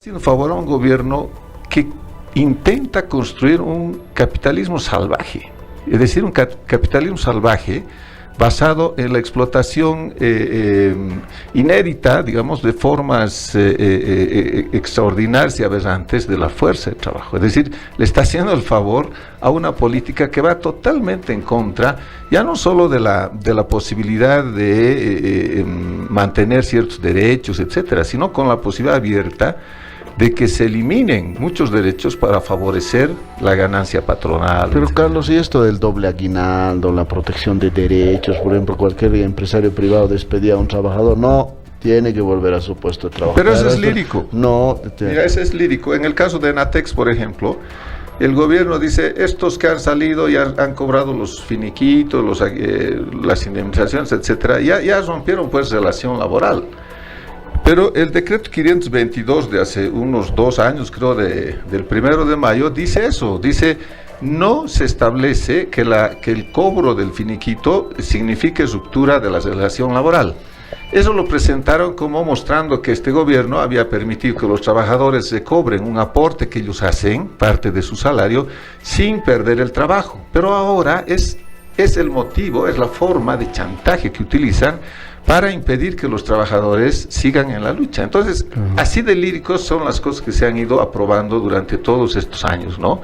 Haciendo favor a un gobierno que intenta construir un capitalismo salvaje, es decir, un capitalismo salvaje basado en la explotación inédita, digamos, de formas extraordinarias y aberrantes de la fuerza de trabajo. Es decir, le está haciendo el favor a una política que va totalmente en contra, ya no solo de la posibilidad de mantener ciertos derechos, etcétera, sino con la posibilidad abierta de que se eliminen muchos derechos para favorecer la ganancia patronal. Pero Carlos, ¿y esto del doble aguinaldo, la protección de derechos? Por ejemplo, cualquier empresario privado despedía a un trabajador, no, tiene que volver a su puesto de trabajo. Pero eso es lírico. No. Mira, ese es lírico. En el caso de Enatex, por ejemplo, el gobierno dice, estos que han salido ya han cobrado los finiquitos, las indemnizaciones, etcétera, ya rompieron pues relación laboral. Pero el decreto 522 de hace unos 2 años, creo, del 1 de mayo, dice eso, dice, no se establece que el cobro del finiquito signifique ruptura de la relación laboral. Eso lo presentaron como mostrando que este gobierno había permitido que los trabajadores se cobren un aporte que ellos hacen, parte de su salario, sin perder el trabajo. Pero ahora es el motivo, es la forma de chantaje que utilizan para impedir que los trabajadores sigan en la lucha. Entonces, así de líricos son las cosas que se han ido aprobando durante todos estos años, ¿no?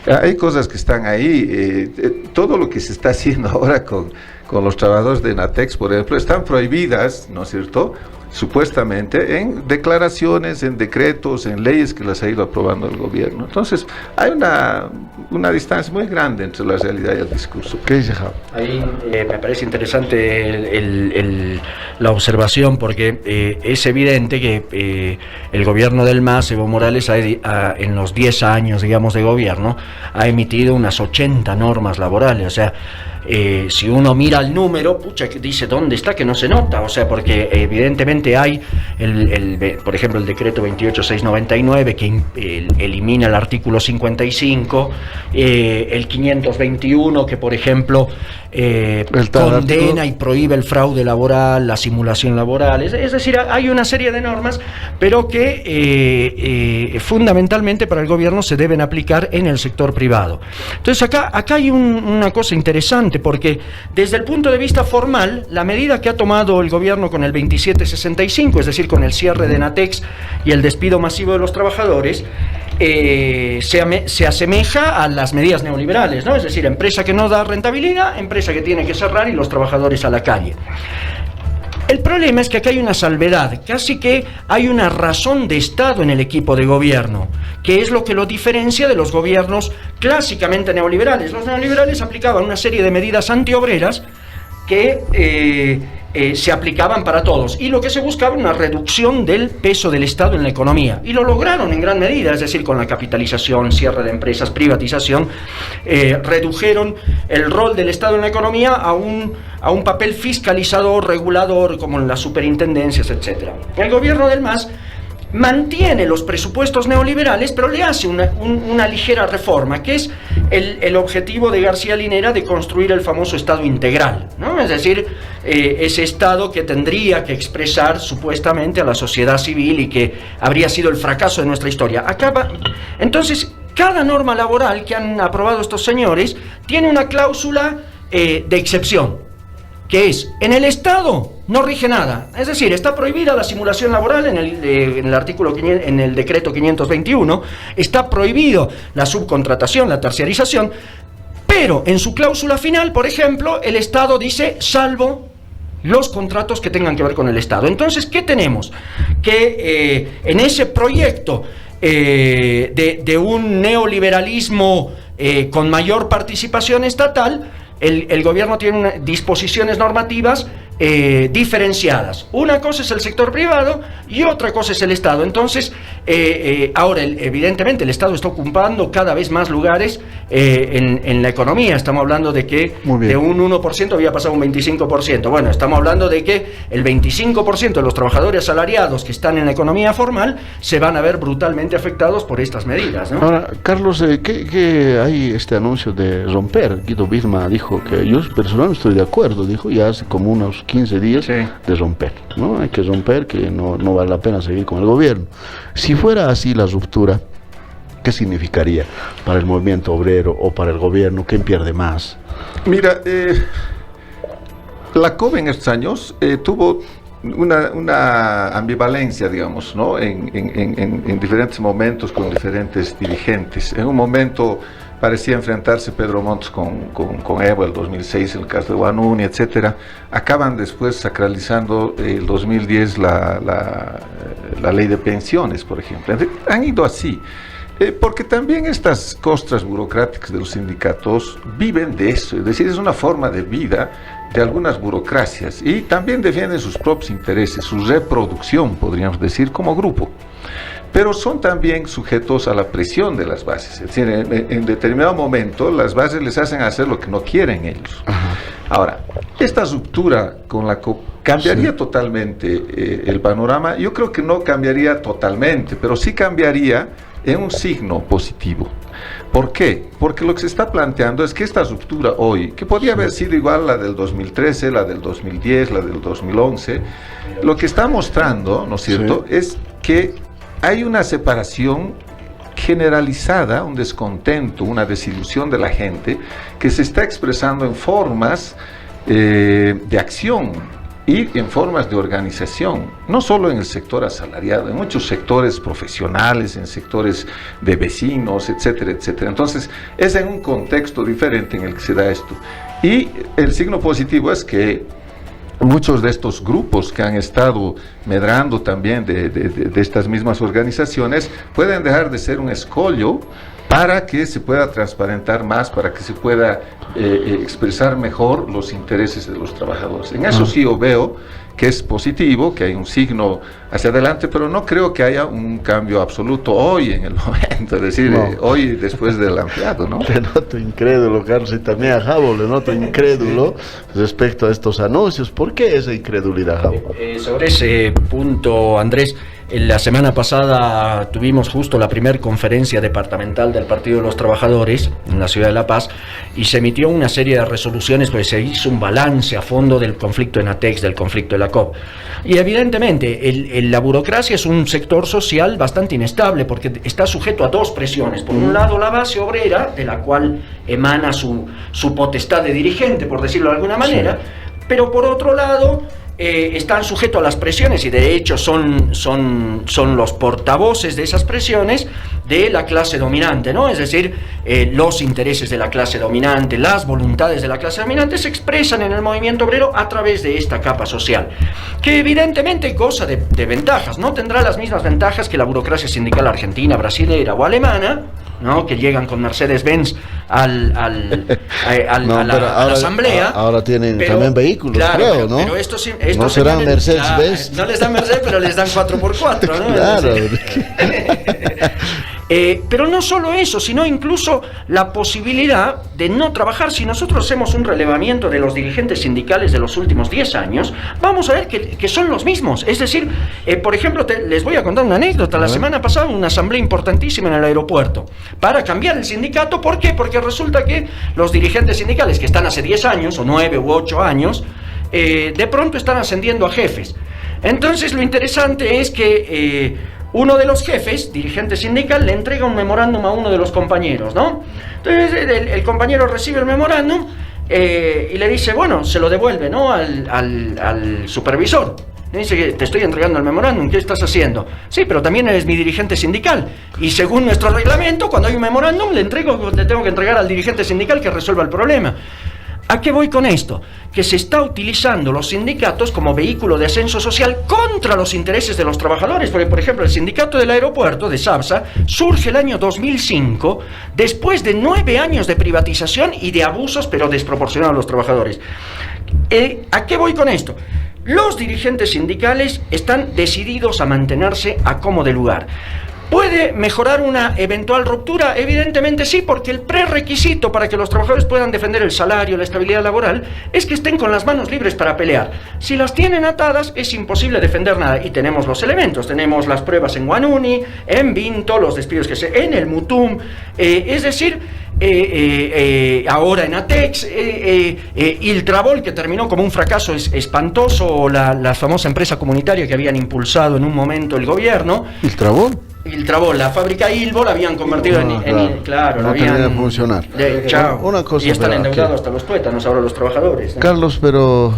Hay cosas que están ahí, todo lo que se está haciendo ahora con los trabajadores de Enatex, por ejemplo, están prohibidas, ¿no es cierto?, supuestamente en declaraciones, en decretos, en leyes que las ha ido aprobando el gobierno. Entonces, hay una distancia muy grande entre la realidad y el discurso. ¿Qué dice Javi? Ahí me parece interesante la observación, porque es evidente que el gobierno del MAS, Evo Morales, en los 10 años, digamos, de gobierno, ha emitido unas 80 normas laborales. O sea, si uno mira el número, pucha, que dice dónde está, que no se nota, o sea, porque evidentemente hay por ejemplo, el decreto 28699 que elimina el artículo 55, el 521 que, por ejemplo, condena y prohíbe el fraude laboral, la simulación laboral, es decir, hay una serie de normas, pero que fundamentalmente para el gobierno se deben aplicar en el sector privado. Entonces acá hay una cosa interesante, porque desde el punto de vista formal, la medida que ha tomado el gobierno con el 2765, es decir, con el cierre de Enatex y el despido masivo de los trabajadores, se asemeja a las medidas neoliberales, ¿no? Es decir, empresa que no da rentabilidad, empresa que tiene que cerrar y los trabajadores a la calle. El problema es que acá hay una salvedad, casi que hay una razón de Estado en el equipo de gobierno, que es lo que lo diferencia de los gobiernos clásicamente neoliberales. Los neoliberales aplicaban una serie de medidas antiobreras que se aplicaban para todos, y lo que se buscaba era una reducción del peso del Estado en la economía, y lo lograron en gran medida, es decir, con la capitalización, cierre de empresas, privatización, redujeron el rol del Estado en la economía a un papel fiscalizador, regulador, como en las superintendencias, etc. El gobierno del MAS mantiene los presupuestos neoliberales, pero le hace una ligera reforma, que es el objetivo de García Linera de construir el famoso Estado integral, ¿no? Es decir, ese Estado que tendría que expresar supuestamente a la sociedad civil y que habría sido el fracaso de nuestra historia. Entonces, cada norma laboral que han aprobado estos señores tiene una cláusula de excepción, que es, en el Estado no rige nada, es decir, está prohibida la simulación laboral en el artículo, en el decreto 521, está prohibido la subcontratación, la terciarización, pero en su cláusula final, por ejemplo, el Estado dice, salvo los contratos que tengan que ver con el Estado. Entonces, ¿qué tenemos? Que en ese proyecto de un neoliberalismo con mayor participación estatal, el gobierno tiene disposiciones normativas diferenciadas. Una cosa es el sector privado y otra cosa es el Estado. Entonces, ahora, evidentemente, el Estado está ocupando cada vez más lugares en la economía. Estamos hablando de que de un 1% había pasado un 25%. Bueno, estamos hablando de que el 25% de los trabajadores asalariados que están en la economía formal se van a ver brutalmente afectados por estas medidas, ¿no? Ahora, Carlos, ¿qué hay este anuncio de romper? Guido Bisma dijo que yo personalmente estoy de acuerdo, dijo ya hace como unos 15 días Sí. de romper, ¿no? Hay que romper, que no vale la pena seguir con el gobierno. Si fuera así la ruptura, ¿qué significaría para el movimiento obrero o para el gobierno? ¿Quién pierde más? Mira, la COP en estos años tuvo una ambivalencia, digamos, ¿no? En diferentes momentos con diferentes dirigentes. En un momento parecía enfrentarse Pedro Montt con Evo el 2006, en el caso de Guanuni, etcétera. Acaban después sacralizando el 2010 la ley de pensiones, por ejemplo. Han ido así. Porque también estas costras burocráticas de los sindicatos viven de eso, es decir, es una forma de vida de algunas burocracias y también defienden sus propios intereses, su reproducción, podríamos decir, como grupo. Pero son también sujetos a la presión de las bases, es decir, en determinado momento las bases les hacen hacer lo que no quieren ellos. Ajá. Ahora, esta ruptura con la COP cambiaría totalmente el panorama. Yo creo que no cambiaría totalmente, pero sí cambiaría en un signo positivo. ¿Por qué? Porque lo que se está planteando es que esta ruptura hoy, que podía haber sido igual la del 2013, la del 2010, la del 2011, lo que está mostrando, ¿no es cierto?, es que hay una separación generalizada, un descontento, una desilusión de la gente que se está expresando en formas de acción y en formas de organización, no solo en el sector asalariado, en muchos sectores profesionales, en sectores de vecinos, etcétera, etcétera. Entonces, es en un contexto diferente en el que se da esto. Y el signo positivo es que muchos de estos grupos que han estado medrando también de estas mismas organizaciones pueden dejar de ser un escollo para que se pueda transparentar más, para que se pueda expresar mejor los intereses de los trabajadores. En eso sí yo veo que es positivo, que hay un signo hacia adelante, pero no creo que haya un cambio absoluto hoy en el momento, es decir, hoy después del ampliado, ¿no? Te noto incrédulo, Carlos, y también a Javo le noto incrédulo respecto a estos anuncios. ¿Por qué esa incredulidad, Javo? Sobre ese punto, Andrés, la semana pasada tuvimos justo la primera conferencia departamental del Partido de los Trabajadores en la ciudad de La Paz y se emitió una serie de resoluciones, pues se hizo un balance a fondo del conflicto en ATEX, del conflicto de la COP. Y evidentemente la burocracia es un sector social bastante inestable porque está sujeto a dos presiones. Por un lado, la base obrera, de la cual emana su potestad de dirigente, por decirlo de alguna manera, pero por otro lado están sujetos a las presiones y de hecho son los portavoces de esas presiones de la clase dominante, ¿no? Es decir, los intereses de la clase dominante, las voluntades de la clase dominante se expresan en el movimiento obrero a través de esta capa social, que evidentemente goza de ventajas, no tendrá las mismas ventajas que la burocracia sindical argentina, brasilera o alemana, ¿no? Que llegan con Mercedes-Benz a la asamblea. Ahora tienen también vehículos, claro, creo, ¿no? Pero estos no serán Mercedes-Benz. No les dan Mercedes, pero les dan 4x4, ¿no? Claro. Pero no solo eso, sino incluso la posibilidad de no trabajar. Si nosotros hacemos un relevamiento de los dirigentes sindicales de los últimos 10 años, vamos a ver que son los mismos. Es decir, por ejemplo, les voy a contar una anécdota. La semana pasada una asamblea importantísima en el aeropuerto para cambiar el sindicato. ¿Por qué? Porque resulta que los dirigentes sindicales que están hace 10 años, o 9 u 8 años, de pronto están ascendiendo a jefes. Entonces lo interesante es que uno de los jefes, dirigente sindical, le entrega un memorándum a uno de los compañeros, ¿no? Entonces el compañero recibe el memorándum y le dice, bueno, se lo devuelve, ¿no? Al supervisor. Le dice que te estoy entregando el memorándum, ¿qué estás haciendo? Sí, pero también eres mi dirigente sindical. Y según nuestro reglamento, cuando hay un memorándum, le tengo que entregar al dirigente sindical que resuelva el problema. ¿A qué voy con esto? Que se está utilizando los sindicatos como vehículo de ascenso social contra los intereses de los trabajadores. Porque, por ejemplo, el sindicato del aeropuerto de SAPSA surge el año 2005, después de 9 años de privatización y de abusos, pero desproporcionados a los trabajadores. ¿A qué voy con esto? Los dirigentes sindicales están decididos a mantenerse a como de lugar. ¿Puede mejorar una eventual ruptura? Evidentemente sí, porque el prerequisito para que los trabajadores puedan defender el salario, la estabilidad laboral, es que estén con las manos libres para pelear. Si las tienen atadas, es imposible defender nada. Y tenemos los elementos, tenemos las pruebas en Guanuni, en Vinto, los despidos en el Mutum. Es decir, ahora en Atex, Iltrabol, que terminó como un fracaso espantoso, la famosa empresa comunitaria que habían impulsado en un momento el gobierno. ¿Iltrabol? La fábrica Ilvo la habían convertido claro, no la habían, tenía de funcionar. Una cosa, y están endeudados hasta los tuétanos ahora los trabajadores, ¿no? Carlos, pero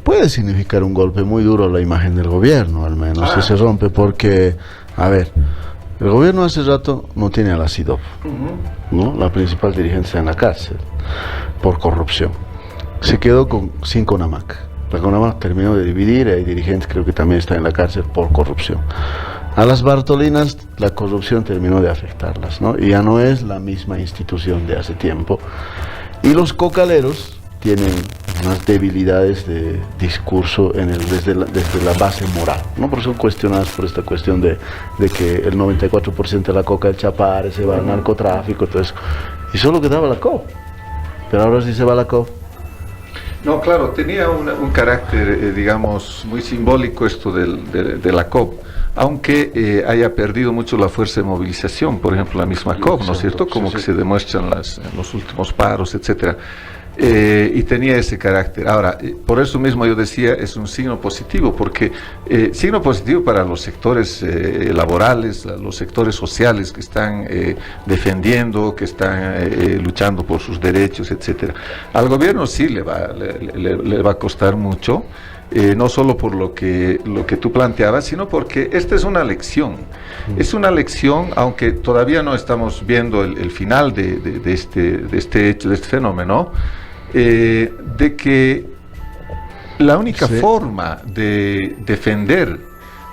puede significar un golpe muy duro a la imagen del gobierno, al menos, si se rompe, porque, a ver, el gobierno hace rato no tiene a la CIDOP, ¿no? La principal dirigente está en la cárcel por corrupción. Se quedó sin CONAMAC. La CONAMAC terminó de dividir, hay dirigentes creo que también están en la cárcel por corrupción. A las Bartolinas la corrupción terminó de afectarlas, ¿no? Y ya no es la misma institución de hace tiempo. Y los cocaleros tienen unas debilidades de discurso desde la base moral, ¿no? Por eso son cuestionadas por esta cuestión de que el 94% de la coca del Chapare se va al narcotráfico, todo eso. Y solo quedaba la COP. Pero ahora sí se va la COP. No, claro, tenía un carácter, digamos, muy simbólico esto de la COP, aunque haya perdido mucho la fuerza de movilización, por ejemplo, la misma COP, ¿no es cierto? Como que se demuestran en los últimos paros, etcétera. Y tenía ese carácter. Ahora, por eso mismo yo decía, es un signo positivo, porque signo positivo para los sectores laborales, los sectores sociales que están defendiendo, que están luchando por sus derechos, etcétera. Al gobierno sí le va a costar mucho, no solo por lo que tú planteabas, sino porque esta es una lección. Es una lección, aunque todavía no estamos viendo el final de este hecho, de este fenómeno, de que la única forma de defender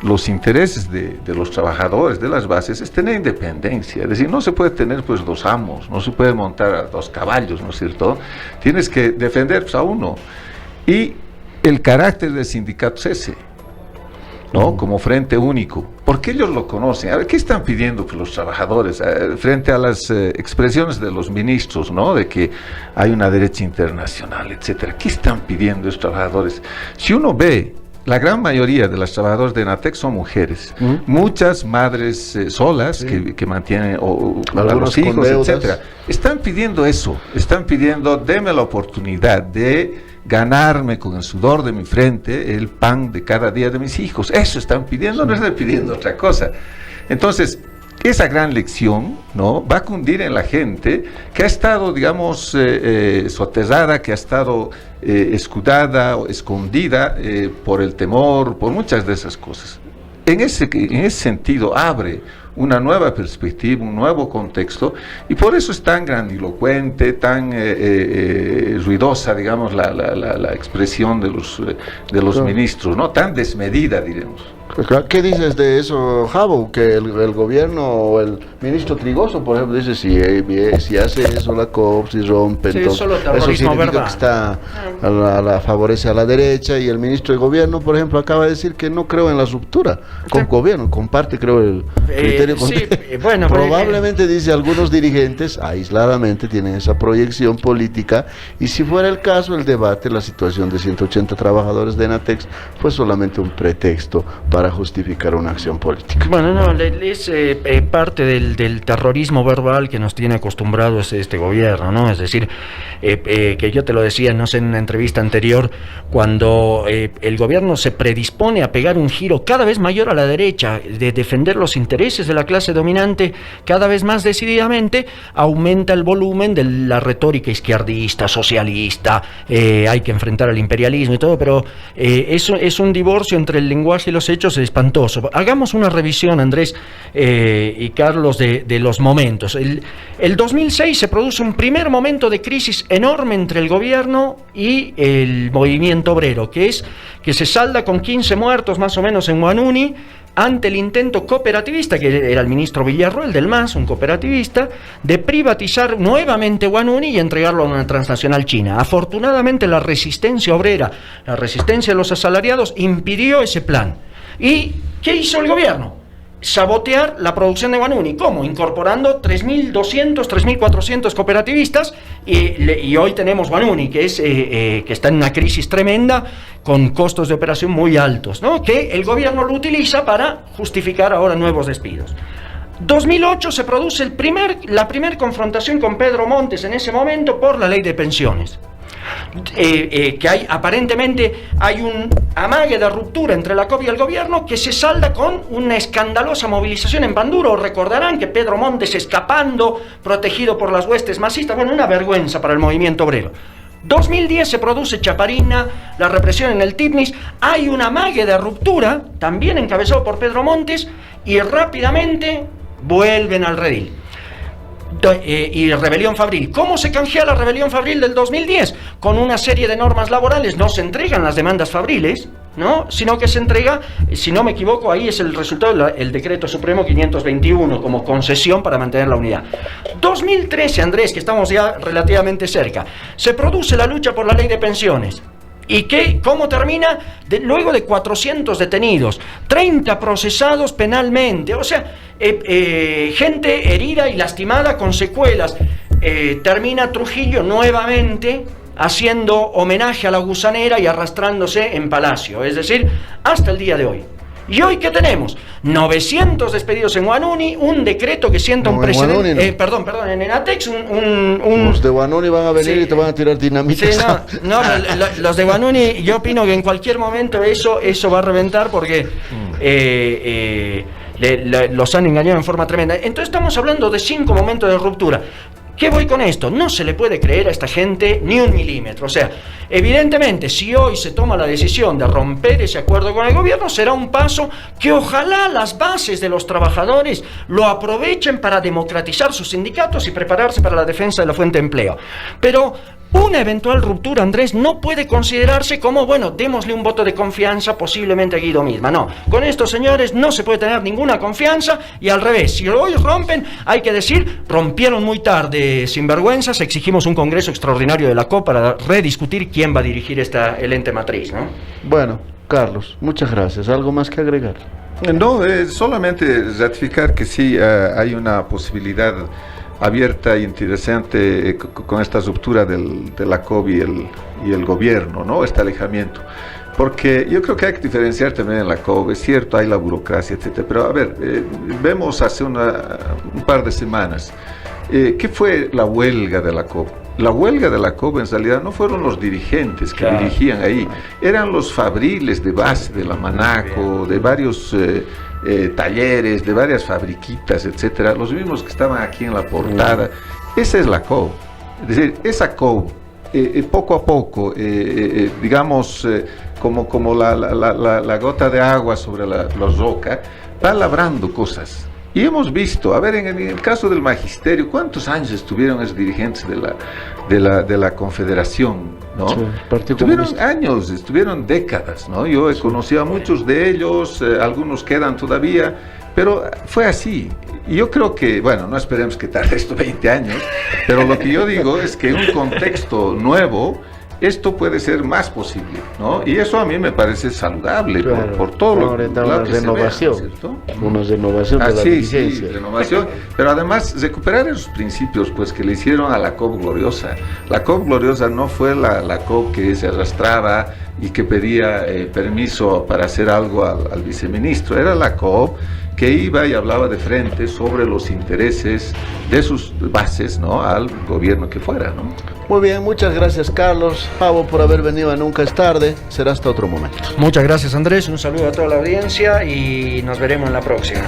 los intereses de los trabajadores, de las bases, es tener independencia. Es decir, no se puede tener pues dos amos, no se puede montar a dos caballos, ¿no es cierto? Tienes que defender pues, a uno. Y el carácter del sindicato es ese, ¿no? Como frente único, porque ellos lo conocen. A ver, ¿qué están pidiendo pues, los trabajadores frente a las expresiones de los ministros, ¿no? De que hay una derecha internacional, etcétera? ¿Qué están pidiendo los trabajadores? Si uno ve, la gran mayoría de las trabajadoras de Enatex son mujeres, muchas madres solas que mantienen a los hijos, etcétera. Están pidiendo eso, están pidiendo, deme la oportunidad de ganarme con el sudor de mi frente el pan de cada día de mis hijos. Eso están pidiendo, no están pidiendo otra cosa. Entonces, esa gran lección, ¿no?, va a cundir en la gente que ha estado, digamos, soterrada, que ha estado escudada o escondida por el temor, por muchas de esas cosas. En ese sentido abre una nueva perspectiva, un nuevo contexto, y por eso es tan grandilocuente, tan ruidosa, digamos, la expresión de los ministros, ¿no? Tan desmedida, diremos. ¿Qué dices de eso, Javo? Que el gobierno o el ministro Trigoso, por ejemplo, dice si hace eso la COP, si rompe, entonces eso significa que favorece a la derecha, y el ministro de gobierno, por ejemplo, acaba de decir que no creo en la ruptura con gobierno, comparte, creo, el criterio. Probablemente, dice, algunos dirigentes aisladamente tienen esa proyección política, y si fuera el caso, el debate, la situación de 180 trabajadores de Enatex fue solamente un pretexto para justificar una acción política. Bueno, no, es parte del terrorismo verbal que nos tiene acostumbrados este gobierno, ¿no? Es decir, que yo te lo decía, no sé, en una entrevista anterior, cuando el gobierno se predispone a pegar un giro cada vez mayor a la derecha, de defender los intereses de la clase dominante cada vez más decididamente, aumenta el volumen de la retórica izquierdista, socialista, hay que enfrentar al imperialismo y todo, pero eso es un divorcio entre el lenguaje y los hechos espantoso. Hagamos una revisión, Andrés y Carlos, de los momentos. El 2006 se produce un primer momento de crisis enorme entre el gobierno y el movimiento obrero, que se salda con 15 muertos más o menos en Huanuni, ante el intento cooperativista, que era el ministro Villarroel del MAS, un cooperativista, de privatizar nuevamente Huanuni y entregarlo a una transnacional china. Afortunadamente la resistencia obrera, la resistencia de los asalariados impidió ese plan. ¿Y qué hizo el gobierno? Sabotear la producción de Huanuni. ¿Cómo? Incorporando 3.200, 3.400 cooperativistas, y hoy tenemos Huanuni, que está en una crisis tremenda, con costos de operación muy altos, ¿no? Que el gobierno lo utiliza para justificar ahora nuevos despidos. 2008 se produce la primer confrontación con Pedro Montes en ese momento por la ley de pensiones. Que aparentemente hay un amague de ruptura entre la COP y el gobierno que se salda con una escandalosa movilización en Panduro. Recordarán que Pedro Montes escapando, protegido por las huestes masistas, bueno, una vergüenza para el movimiento obrero. 2010 se produce Chaparina, la represión en el Tibnis, hay un amague de ruptura, también encabezado por Pedro Montes, y rápidamente vuelven al redil. Y rebelión fabril. ¿Cómo se canjea la rebelión fabril del 2010? Con una serie de normas laborales. No se entregan las demandas fabriles, ¿no? Sino que se entrega, si no me equivoco, ahí es el resultado, el decreto supremo 521 como concesión para mantener la unidad. 2013, Andrés, que estamos ya relativamente cerca, se produce la lucha por la ley de pensiones. ¿Y cómo termina? Luego de 400 detenidos, 30 procesados penalmente, o sea, gente herida y lastimada con secuelas. Termina Trujillo nuevamente haciendo homenaje a la gusanera y arrastrándose en Palacio, es decir, hasta el día de hoy. ¿Y hoy qué tenemos? 900 despedidos en Huanuni, un decreto que sienta un precedente. Perdón, en Enatex, Los de Huanuni van a venir y te van a tirar dinamita. Sí, los de Huanuni, yo opino que en cualquier momento eso va a reventar porque los han engañado en forma tremenda. Entonces estamos hablando de 5 momentos de ruptura. ¿Qué voy con esto? No se le puede creer a esta gente ni un milímetro. O sea, evidentemente, si hoy se toma la decisión de romper ese acuerdo con el gobierno, será un paso que ojalá las bases de los trabajadores lo aprovechen para democratizar sus sindicatos y prepararse para la defensa de la fuente de empleo. Pero una eventual ruptura, Andrés, no puede considerarse como, bueno, démosle un voto de confianza posiblemente a Guido Misma. No, con estos señores no se puede tener ninguna confianza y al revés, si hoy rompen, hay que decir, rompieron muy tarde, sinvergüenzas, exigimos un congreso extraordinario de la COP para rediscutir quién va a dirigir el ente matriz, ¿no? Bueno, Carlos, muchas gracias. ¿Algo más que agregar? No, solamente ratificar que sí hay una posibilidad abierta e interesante con esta ruptura de la COB y el gobierno, ¿no? Este alejamiento. Porque yo creo que hay que diferenciar también en la COB, es cierto, hay la burocracia, etcétera, pero a ver, vemos hace un par de semanas, ¿qué fue la huelga de la COB? La huelga de la COB en realidad no fueron los dirigentes que dirigían ahí, eran los fabriles de base de la Manaco, de varios talleres, de varias fabriquitas, etcétera, los mismos que estaban aquí en la portada. Esa es la COB. Es decir, esa COB, poco a poco, digamos, como la gota de agua sobre la roca, va labrando cosas. Y hemos visto, a ver, en el caso del magisterio, ¿cuántos años estuvieron esos dirigentes de la Confederación, ¿no? Sí, estuvieron años, estuvieron décadas, ¿no? Yo he conocido a muchos de ellos, algunos quedan todavía, pero fue así. Y yo creo que, bueno, no esperemos que tarde esto 20 años, pero lo que yo digo es que en un contexto nuevo, esto puede ser más posible, ¿no? Y eso a mí me parece saludable, claro, por todo lo que renovación, se vea, ¿cierto? Una renovación de la dirigencia. Sí, renovación, pero además recuperar esos principios pues que le hicieron a la COP Gloriosa. La COP Gloriosa no fue la COP que se arrastraba y que pedía permiso para hacer algo al viceministro, era la COP que iba y hablaba de frente sobre los intereses de sus bases, ¿no? Al gobierno que fuera, ¿no? Muy bien, muchas gracias, Carlos, Pavo, por haber venido a Nunca es Tarde. Será hasta otro momento. Muchas gracias, Andrés, un saludo a toda la audiencia y nos veremos en la próxima.